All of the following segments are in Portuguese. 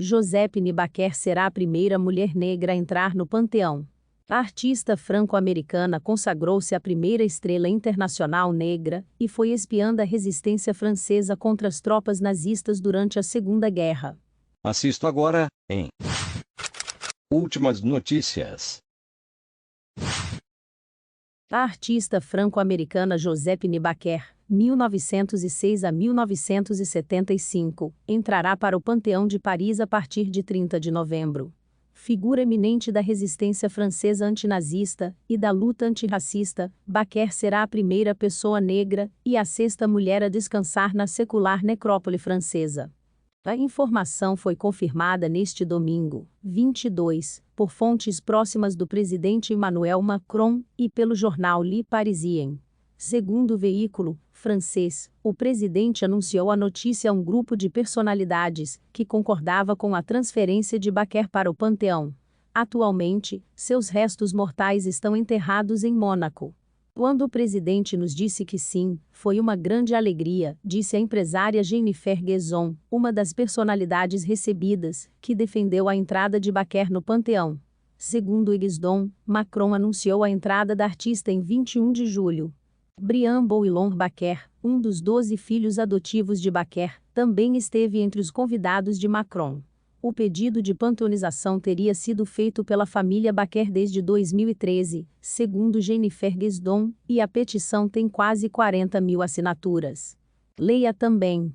Josepine Baker será a primeira mulher negra a entrar no panteão. A artista franco-americana consagrou-se a primeira estrela internacional negra e foi espiã da resistência francesa contra as tropas nazistas durante a Segunda Guerra. Assisto agora, em Últimas Notícias. A artista franco-americana Josepine Baker, 1906 a 1975, entrará para o Panteão de Paris a partir de 30 de novembro. Figura eminente da resistência francesa antinazista e da luta antirracista, Baker será a primeira pessoa negra e a sexta mulher a descansar na secular necrópole francesa. A informação foi confirmada neste domingo, 22, por fontes próximas do presidente Emmanuel Macron e pelo jornal Le Parisien. Segundo o veículo francês, o presidente anunciou a notícia a um grupo de personalidades que concordava com a transferência de Baker para o Panteão. Atualmente, seus restos mortais estão enterrados em Mônaco. Quando o presidente nos disse que sim, foi uma grande alegria, disse a empresária Jennifer Guezon, uma das personalidades recebidas, que defendeu a entrada de Baker no Panteão. Segundo Guezon, Macron anunciou a entrada da artista em 21 de julho. Brian Bouillon Baker, um dos 12 filhos adotivos de Baker, também esteve entre os convidados de Macron. O pedido de panteonização teria sido feito pela família Baker desde 2013, segundo Jennifer Guezon, e a petição tem quase 40 mil assinaturas. Leia também.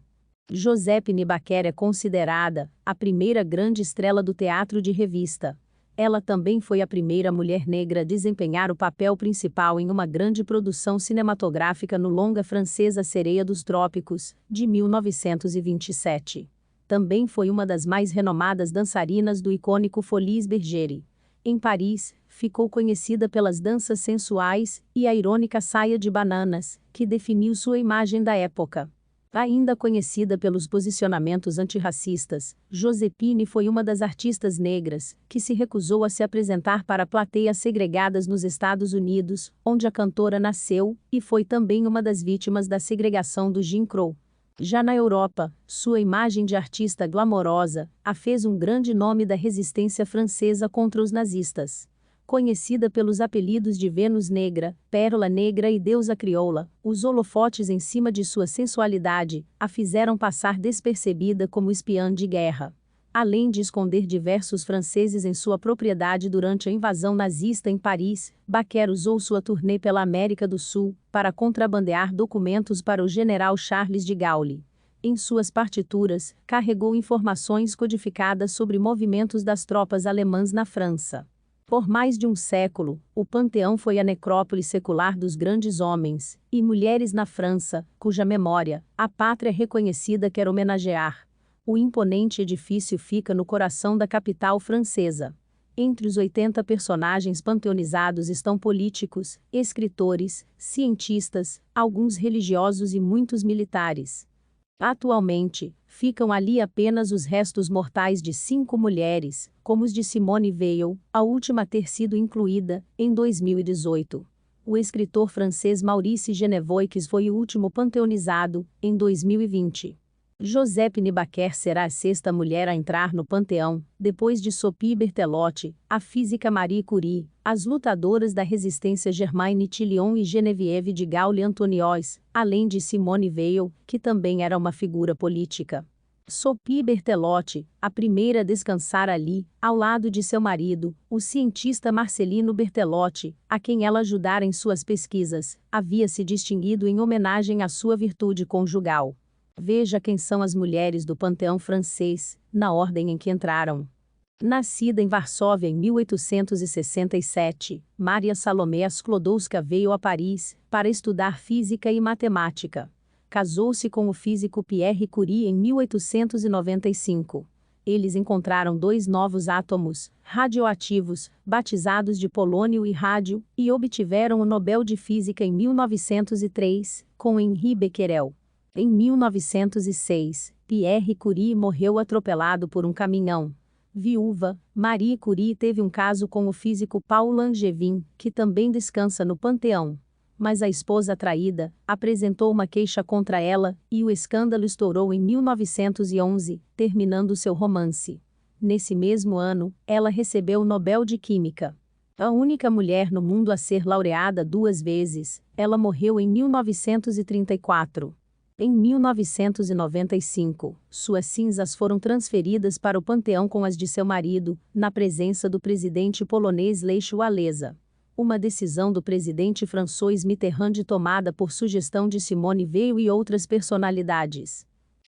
Josepine Baker é considerada a primeira grande estrela do teatro de revista. Ela também foi a primeira mulher negra a desempenhar o papel principal em uma grande produção cinematográfica no longa francês A Sereia dos Trópicos, de 1927. Também foi uma das mais renomadas dançarinas do icônico Folies Bergère. Em Paris, ficou conhecida pelas danças sensuais e a irônica saia de bananas, que definiu sua imagem da época. Ainda conhecida pelos posicionamentos antirracistas, Josepine foi uma das artistas negras que se recusou a se apresentar para plateias segregadas nos Estados Unidos, onde a cantora nasceu, e foi também uma das vítimas da segregação do Jim Crow. Já na Europa, sua imagem de artista glamourosa a fez um grande nome da resistência francesa contra os nazistas. Conhecida pelos apelidos de Vênus Negra, Pérola Negra e Deusa Crioula, os holofotes em cima de sua sensualidade a fizeram passar despercebida como espiã de guerra. Além de esconder diversos franceses em sua propriedade durante a invasão nazista em Paris, Baker usou sua turnê pela América do Sul para contrabandear documentos para o general Charles de Gaulle. Em suas partituras, carregou informações codificadas sobre movimentos das tropas alemãs na França. Por mais de um século, o Panteão foi a necrópole secular dos grandes homens e mulheres na França, cuja memória a pátria reconhecida quer homenagear. O imponente edifício fica no coração da capital francesa. Entre os 80 personagens panteonizados estão políticos, escritores, cientistas, alguns religiosos e muitos militares. Atualmente, ficam ali apenas os restos mortais de 5 mulheres, como os de Simone Weil, a última a ter sido incluída, em 2018. O escritor francês Maurice Genevoix foi o último panteonizado, em 2020. Josepine Baker será a sexta mulher a entrar no Panteão, depois de Sophie Berthelot, a física Marie Curie, as lutadoras da resistência Germaine Tillion e Geneviève de Gaulle-Antonius, além de Simone Weil, que também era uma figura política. Sophie Berthelot, a primeira a descansar ali, ao lado de seu marido, o cientista Marcelino Berthelot, a quem ela ajudara em suas pesquisas, havia se distinguido em homenagem à sua virtude conjugal. Veja quem são as mulheres do Panteão francês, na ordem em que entraram. Nascida em Varsóvia em 1867, Maria Salomé Sklodowska veio a Paris para estudar física e matemática. Casou-se com o físico Pierre Curie em 1895. Eles encontraram 2 novos átomos radioativos, batizados de polônio e rádio, e obtiveram o Nobel de Física em 1903, com Henri Becquerel. Em 1906, Pierre Curie morreu atropelado por um caminhão. Viúva, Marie Curie teve um caso com o físico Paul Langevin, que também descansa no Panteão. Mas a esposa traída apresentou uma queixa contra ela, e o escândalo estourou em 1911, terminando seu romance. Nesse mesmo ano, ela recebeu o Nobel de Química. A única mulher no mundo a ser laureada 2 vezes, ela morreu em 1934. Em 1995, suas cinzas foram transferidas para o panteão com as de seu marido, na presença do presidente polonês Lech Wałęsa. Uma decisão do presidente François Mitterrand tomada por sugestão de Simone Weil e outras personalidades.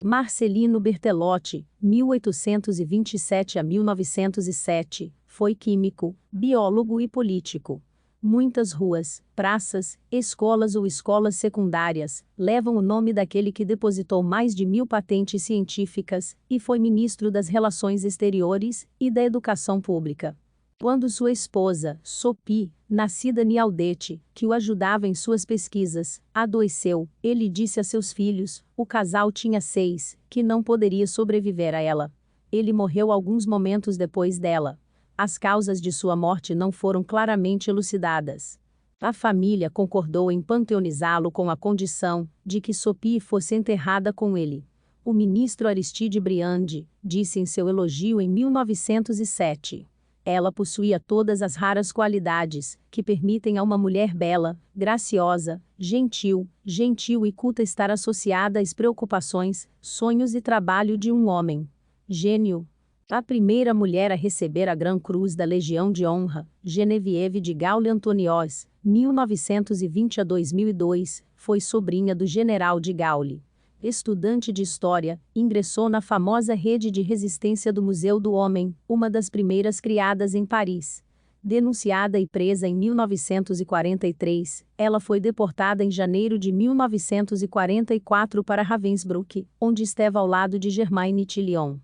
Marcelino Berthelot, 1827 a 1907, foi químico, biólogo e político. Muitas ruas, praças, escolas ou escolas secundárias levam o nome daquele que depositou mais de 1000 patentes científicas e foi ministro das Relações Exteriores e da Educação Pública. Quando sua esposa, Sophie, nascida em Aldete, que o ajudava em suas pesquisas, adoeceu, ele disse a seus filhos, o casal tinha 6, que não poderia sobreviver a ela. Ele morreu alguns momentos depois dela. As causas de sua morte não foram claramente elucidadas. A família concordou em panteonizá-lo com a condição de que Sophie fosse enterrada com ele. O ministro Aristide Briand disse em seu elogio em 1907. Ela possuía todas as raras qualidades que permitem a uma mulher bela, graciosa, gentil e culta estar associada às preocupações, sonhos e trabalho de um homem. Gênio. A primeira mulher a receber a Gran Cruz da Legião de Honra, Geneviève de Gaulle-Antonios, 1920 a 2002, foi sobrinha do general de Gaulle. Estudante de História, ingressou na famosa rede de resistência do Museu do Homem, uma das primeiras criadas em Paris. Denunciada e presa em 1943, ela foi deportada em janeiro de 1944 para Ravensbrück, onde esteve ao lado de Germaine Tillion.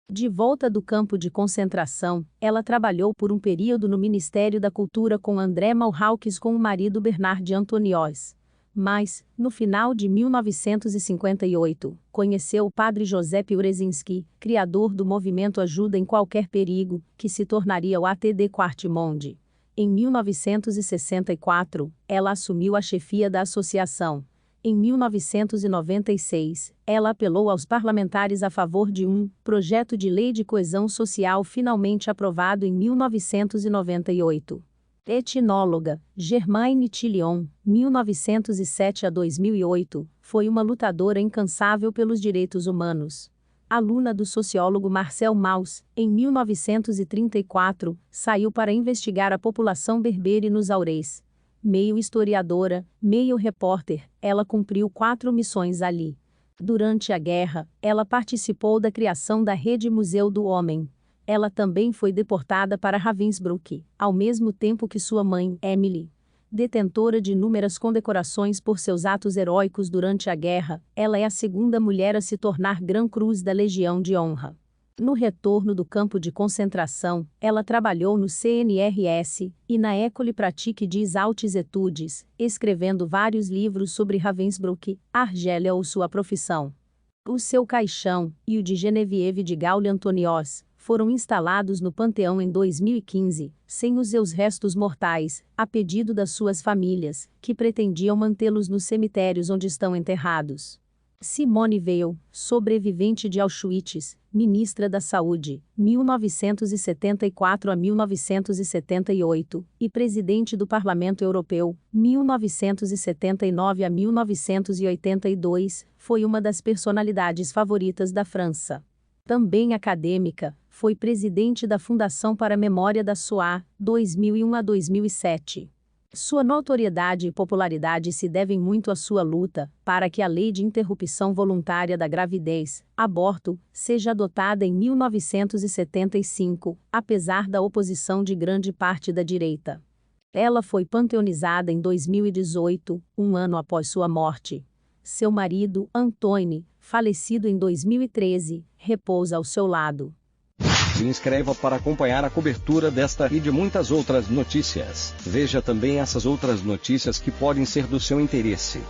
De volta do campo de concentração, ela trabalhou por um período no Ministério da Cultura com André Malraux com o marido Bernard Antonios. Mas, no final de 1958, conheceu o padre Josep Urezinski, criador do movimento Ajuda em Qualquer Perigo, que se tornaria o ATD Quart Monde. Em 1964, ela assumiu a chefia da associação. Em 1996, ela apelou aos parlamentares a favor de um projeto de lei de coesão social finalmente aprovado em 1998. Etnóloga, Germaine Tillion, 1907 a 2008, foi uma lutadora incansável pelos direitos humanos. Aluna do sociólogo Marcel Mauss, em 1934, saiu para investigar a população berbere nos Aurês. Meio historiadora, meio repórter, ela cumpriu 4 missões ali. Durante a guerra, ela participou da criação da Rede Museu do Homem. Ela também foi deportada para Ravensbrück, ao mesmo tempo que sua mãe, Emily. Detentora de inúmeras condecorações por seus atos heróicos durante a guerra, ela é a segunda mulher a se tornar Gran Cruz da Legião de Honra. No retorno do campo de concentração, ela trabalhou no CNRS e na École Pratique des Hautes Études, escrevendo vários livros sobre Ravensbrück, Argélia ou sua profissão. O seu caixão, e o de Geneviève de Gaulle-Antonios, foram instalados no Panteão em 2015, sem os seus restos mortais, a pedido das suas famílias, que pretendiam mantê-los nos cemitérios onde estão enterrados. Simone Weil, sobrevivente de Auschwitz, ministra da Saúde, 1974 a 1978, e presidente do Parlamento Europeu, 1979 a 1982, foi uma das personalidades favoritas da França. Também acadêmica, foi presidente da Fundação para a Memória da Shoah, 2001 a 2007. Sua notoriedade e popularidade se devem muito à sua luta para que a Lei de Interrupção Voluntária da Gravidez, aborto, seja adotada em 1975, apesar da oposição de grande parte da direita. Ela foi panteonizada em 2018, um ano após sua morte. Seu marido, Antoine, falecido em 2013, repousa ao seu lado. Se inscreva para acompanhar a cobertura desta e de muitas outras notícias. Veja também essas outras notícias que podem ser do seu interesse.